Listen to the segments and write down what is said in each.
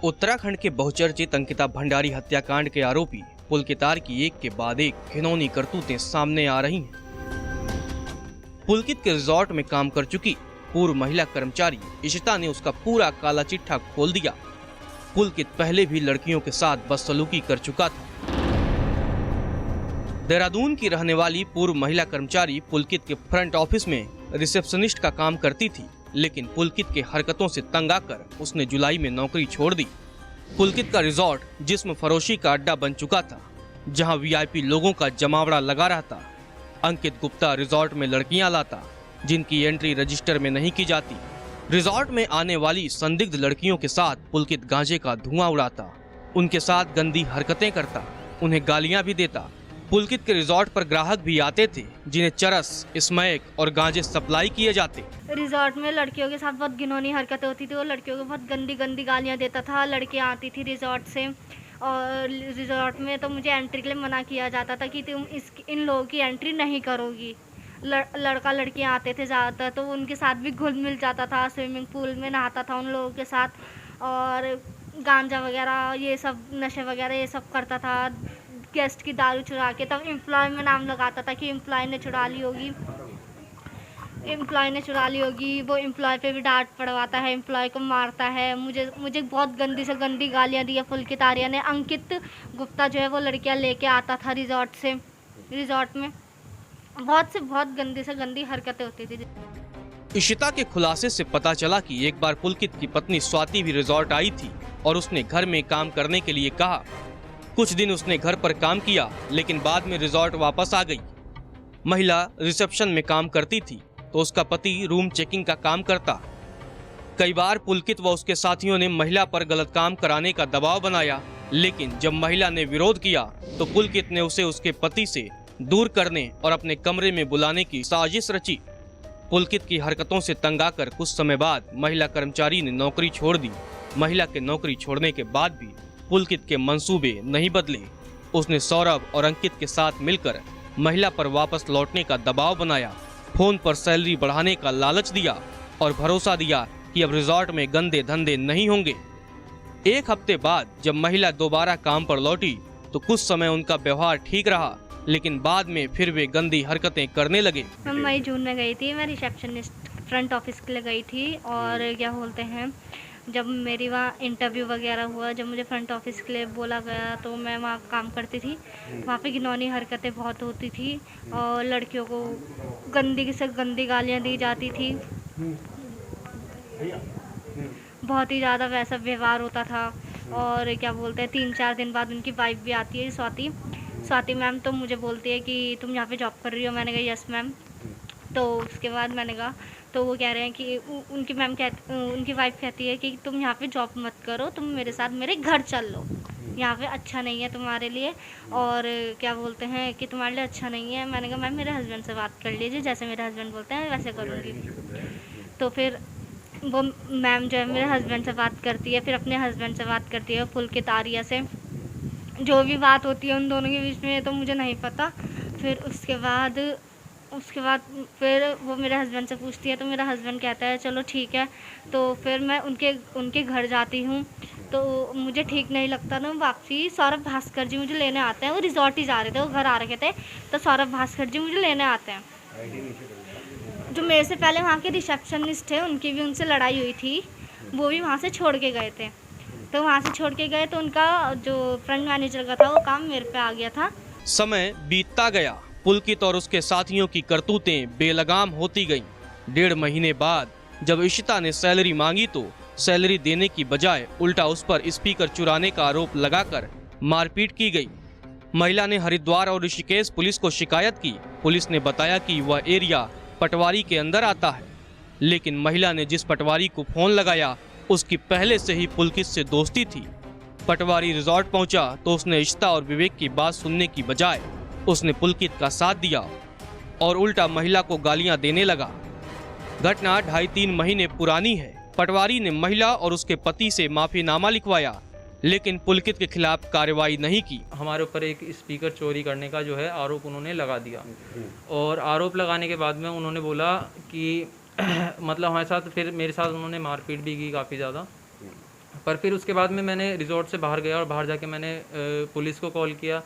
उत्तराखंड के बहुचर्चित अंकिता भंडारी हत्याकांड के आरोपी पुलकितार की एक के बाद एक घिनौनी करतूतें सामने आ रही हैं। पुलकित के रिजॉर्ट में काम कर चुकी पूर्व महिला कर्मचारी इशिता ने उसका पूरा काला चिट्ठा खोल दिया। पुलकित पहले भी लड़कियों के साथ बदसलूकी कर चुका था। देहरादून की रहने वाली पूर्व महिला कर्मचारी पुलकित के फ्रंट ऑफिस में रिसेप्शनिस्ट का काम करती थी, लेकिन पुलकित के हरकतों से तंग आकर उसने जुलाई में नौकरी छोड़ दी। पुलकित का रिजॉर्ट जिस्म फरोशी का अड्डा बन चुका था, जहां वीआईपी लोगों का जमावड़ा लगा रहता। अंकित गुप्ता रिजॉर्ट में लड़कियां लाता, जिनकी एंट्री रजिस्टर में नहीं की जाती। रिजॉर्ट में आने वाली संदिग्ध लड़कियों के साथ पुलकित गांजे का धुआं उड़ाता, उनके साथ गंदी हरकतें करता, उन्हें गालियां भी देता। पुलकित के रिजॉर्ट पर ग्राहक भी आते थे, जिन्हें चरस, स्मैक और गांजे सप्लाई किए जाते। रिजॉर्ट में लड़कियों के साथ बहुत घिनौनी हरकतें होती थी। वो लड़कियों को बहुत गंदी गंदी गालियां देता था। लड़कियां आती थी रिजॉर्ट से, और रिजॉर्ट में तो मुझे एंट्री के लिए मना किया जाता था कि तुम इन लोगों की एंट्री नहीं करोगी। लड़का लड़कियां आते थे ज़्यादातर, तो उनके साथ भी घुल मिल जाता था। स्विमिंग पूल में नहाता था उन लोगों के साथ, और गांजा वगैरह ये सब नशे वगैरह ये सब करता था। गेस्ट की दारू चुरा के, तब एम्प्लॉय में नाम लगाता था कि एम्प्लॉय ने चुरा ली होगी, एम्प्लॉय ने चुरा ली होगी। वो एम्प्लॉय पे भी डांट पड़वाता है, एम्प्लॉय को मारता है। मुझे बहुत गंदी से गंदी गालियां दी है पुलकित आर्या ने। अंकित गुप्ता जो है वो लड़कियां लेके आता था रिजॉर्ट में बहुत गंदी से गंदी हरकतें होती थी। इशिता के खुलासे से पता चला कि एक बार पुलकित की पत्नी स्वाति भी रिजॉर्ट आई थी और उसने घर में काम करने के लिए कहा। कुछ दिन उसने घर पर काम किया, लेकिन बाद में रिजॉर्ट वापस आ गई। महिला रिसेप्शन में काम करती थी, तो उसका पति रूम चेकिंग का काम करता। कई बार पुलकित व उसके साथियों ने महिला पर गलत काम कराने का दबाव बनाया, लेकिन जब महिला ने विरोध किया तो पुलकित ने उसे उसके पति से दूर करने और अपने कमरे में बुलाने की साजिश रची। पुलकित की हरकतों से तंग आकर कुछ समय बाद महिला कर्मचारी ने नौकरी छोड़ दी। महिला के नौकरी छोड़ने के बाद भी पुलकित के मंसूबे नहीं बदले। उसने सौरभ और अंकित के साथ मिलकर महिला पर वापस लौटने का दबाव बनाया, फोन पर सैलरी बढ़ाने का लालच दिया और भरोसा दिया कि अब रिजॉर्ट में गंदे धंधे नहीं होंगे। एक हफ्ते बाद जब महिला दोबारा काम पर लौटी तो कुछ समय उनका व्यवहार ठीक रहा, लेकिन बाद में फिर वे गंदी हरकतें करने लगे। मई जून में गई थी, मैं रिसेप्शनिस्ट फ्रंट ऑफिस के लिए गई थी, और क्या बोलते हैं, जब मेरी वहाँ इंटरव्यू वगैरह हुआ, जब मुझे फ्रंट ऑफिस के लिए बोला गया तो मैं वहाँ काम करती थी। वहाँ पे घिनौनी हरकतें बहुत होती थी और लड़कियों को गंदी से गंदी गालियाँ दी जाती थी। बहुत ही ज़्यादा वैसा व्यवहार होता था। और क्या बोलते हैं, 3-4 दिन बाद उनकी वाइफ भी आती है, स्वाति मैम, तो मुझे बोलती है कि तुम यहाँ पे जॉब कर रही हो। मैंने कहा यस मैम। तो उसके बाद मैंने कहा, तो वो कह रहे हैं कि उनकी वाइफ कहती है कि तुम यहाँ पे जॉब मत करो, तुम मेरे साथ मेरे घर चल लो, यहाँ पे अच्छा नहीं है तुम्हारे लिए, और क्या बोलते हैं कि तुम्हारे लिए अच्छा नहीं है। मैंने कहा मैम मेरे हस्बैंड से बात कर लीजिए, जैसे मेरे हस्बैंड बोलते हैं वैसे करूँगी। तो फिर वो मैम जो है मेरे हस्बैंड से बात करती है, फिर अपने हस्बैंड से बात करती है पुलकित आर्या से। जो भी बात होती है उन दोनों के बीच में तो मुझे नहीं पता। फिर उसके बाद फिर वो मेरे हस्बैंड से पूछती है, तो मेरा हस्बैंड कहता है चलो ठीक है। तो फिर मैं उनके घर जाती हूँ, तो मुझे ठीक नहीं लगता ना। वापसी सौरभ भास्कर जी मुझे लेने आते हैं। वो रिजॉर्ट ही जा रहे थे, वो घर आ रखे थे, तो सौरभ भास्कर जी मुझे लेने आते हैं। जो मेरे से पहले वहाँ के रिसेप्शनिस्ट थे, उनकी भी उनसे लड़ाई हुई थी, वो भी वहाँ से छोड़ के गए थे। तो वहाँ से छोड़ के गए तो उनका जो फ्रंट मैनेजर का था वो काम मेरे पे आ गया था। समय बीतता गया, पुलकित और उसके साथियों की करतूतें बेलगाम होती गईं। 1.5 महीने बाद जब इशिता ने सैलरी मांगी तो सैलरी देने की बजाय उल्टा उस पर स्पीकर चुराने का आरोप लगाकर मारपीट की गई। महिला ने हरिद्वार और ऋषिकेश पुलिस को शिकायत की। पुलिस ने बताया कि वह एरिया पटवारी के अंदर आता है, लेकिन महिला ने जिस पटवारी को फोन लगाया उसकी पहले से ही पुलकित से दोस्ती थी। पटवारी रिजॉर्ट पहुंचा तो उसने इशिता और विवेक की बात सुनने की बजाय उसने पुलकित का साथ दिया और उल्टा महिला को गालियां देने लगा। घटना 2.5-3 महीने पुरानी है। पटवारी ने महिला और उसके पति से माफीनामा लिखवाया, लेकिन पुलकित के खिलाफ कार्रवाई नहीं की। हमारे ऊपर एक स्पीकर चोरी करने का जो है आरोप उन्होंने लगा दिया, और आरोप लगाने के बाद में उन्होंने बोला कि मतलब हमारे साथ, फिर मेरे साथ उन्होंने मारपीट भी की काफ़ी ज़्यादा। पर फिर उसके बाद में मैंने रिज़ॉर्ट से बाहर गया और बाहर जाके मैंने पुलिस को कॉल किया।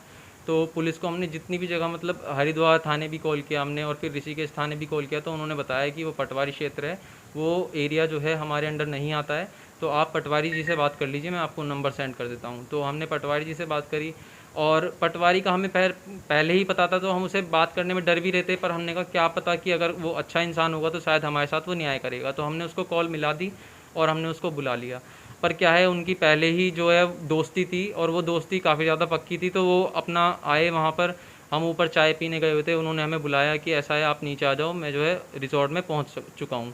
तो पुलिस को हमने जितनी भी जगह मतलब हरिद्वार थाने भी कॉल किया हमने और फिर ऋषिकेश थाने भी कॉल किया, तो उन्होंने बताया कि वो पटवारी क्षेत्र है, वो एरिया जो है हमारे अंडर नहीं आता है, तो आप पटवारी जी से बात कर लीजिए, मैं आपको नंबर सेंड कर देता हूँ। तो हमने पटवारी जी से बात करी और पटवारी का हमें पहले ही पता था, तो हम उसे बात करने में डर भी रहते, पर हमने कहा क्या पता कि अगर वो अच्छा इंसान होगा तो शायद हमारे साथ वो न्याय करेगा। तो हमने उसको कॉल मिला दी और हमने उसको बुला लिया। पर क्या है, उनकी पहले ही जो है दोस्ती थी और वो दोस्ती काफ़ी ज़्यादा पक्की थी, तो वो अपना आए वहाँ पर, हम ऊपर चाय पीने गए हुए थे, उन्होंने हमें बुलाया कि ऐसा है आप नीचे आ जाओ, मैं जो है रिजॉर्ट में पहुँच चुका हूँ।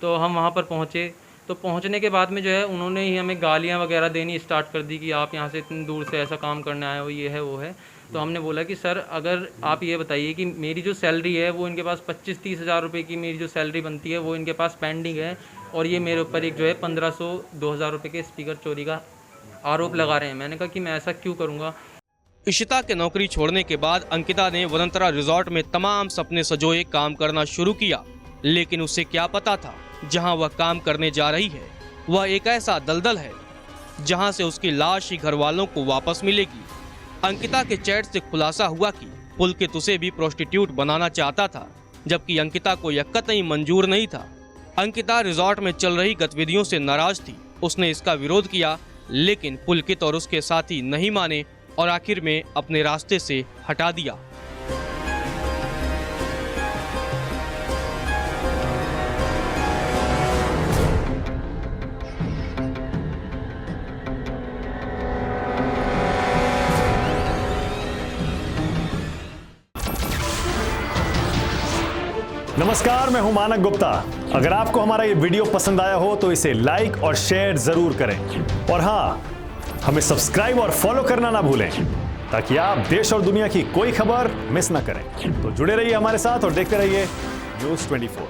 तो हम वहाँ पर पहुँचे, तो पहुँचने के बाद में जो है उन्होंने ही हमें गालियाँ वगैरह देनी स्टार्ट कर दी कि आप यहाँ से इतनी दूर से ऐसा काम करने आए हो, ये है वो है। तो हमने बोला कि सर अगर आप ये बताइए कि मेरी जो सैलरी है वो इनके पास 25-30 हज़ार रुपये की मेरी जो सैलरी बनती है वो इनके पास पेंडिंग है, और ये मेरे ऊपर एक जो है 1500-2000 रुपये के स्पीकर चोरी का आरोप लगा रहे हैं। मैंने कहा कि मैं ऐसा क्यों करूँगा। इशिता के नौकरी छोड़ने के बाद अंकिता ने वनंतरा रिजॉर्ट में तमाम सपने सजोए काम करना शुरू किया, लेकिन उसे क्या पता था जहां वह काम करने जा रही है वह एक ऐसा दलदल है जहां से उसकी लाश ही घर वालों को वापस मिलेगी। अंकिता के चैट से खुलासा हुआ कि पुलकित उसे भी प्रोस्टिट्यूट बनाना चाहता था, जबकि अंकिता को यह कतई मंजूर नहीं था। अंकिता रिजॉर्ट में चल रही गतिविधियों से नाराज थी, उसने इसका विरोध किया, लेकिन पुलकित और उसके साथी नहीं माने और आखिर में अपने रास्ते से हटा दिया। नमस्कार, मैं हूं मानक गुप्ता। अगर आपको हमारा ये वीडियो पसंद आया हो तो इसे लाइक और शेयर जरूर करें, और हां, हमें सब्सक्राइब और फॉलो करना ना भूलें ताकि आप देश और दुनिया की कोई खबर मिस ना करें। तो जुड़े रहिए हमारे साथ और देखते रहिए न्यूज़ 24।